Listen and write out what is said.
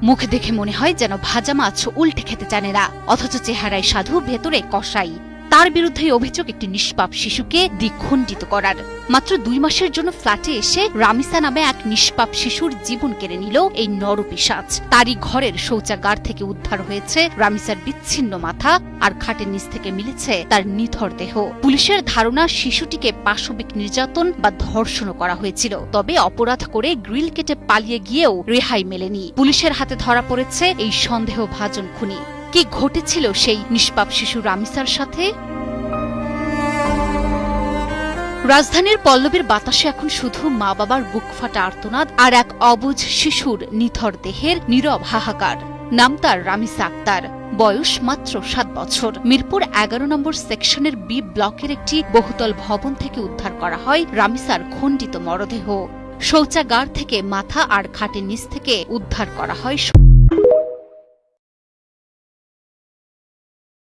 মুখ দেখে মনে হয় যেন ভাজা মাছ উল্টে খেতে জানে না, অথচ চেহারায় সাধু, ভেতরে কসাই। তার বিরুদ্ধে অভিযোগ একটি নিষ্পাপ শিশুকে দ্বিখণ্ডিত করার। মাত্র 2 মাসের জন্য ফ্ল্যাটে এসে রামিসা নামে এক নিষ্পাপ শিশুর জীবন কেড়ে নিল এই নরপিশাচ। তারই ঘরের শৌচাগার থেকে উদ্ধার হয়েছে রামিসার বিচ্ছিন্ন মাথা, আর খাটের নিচ থেকে মিলেছে তার নিথর দেহ। পুলিশের ধারণা শিশুটিকে পাশবিক নির্যাতন বা ধর্ষণও করা হয়েছিল। তবে অপরাধ করে গ্রিল কেটে পালিয়ে গিয়েও রেহাই মেলেনি। পুলিশের হাতে ধরা পড়েছে এই সন্দেহভাজন খুনি। কি ঘটেছিল সেই নিষ্পাপ শিশু রামিসার সাথে? রাজধানীর পল্লবীর বাতাসে এখন শুধু মা বাবার বুক ফাটা আর্তনাদ আর এক অবুঝ শিশুর নিথর দেহের নীরব হাহাকার। নাম তার রামিসা আক্তার, বয়স মাত্র 7 বছর। মিরপুর 11 নম্বর সেকশনের বি ব্লকের একটি বহুতল ভবন থেকে উদ্ধার করা হয় রামিসার খণ্ডিত মরদেহ। শৌচাগার থেকে মাথা আর খাটের নিচ থেকে উদ্ধার করা হয়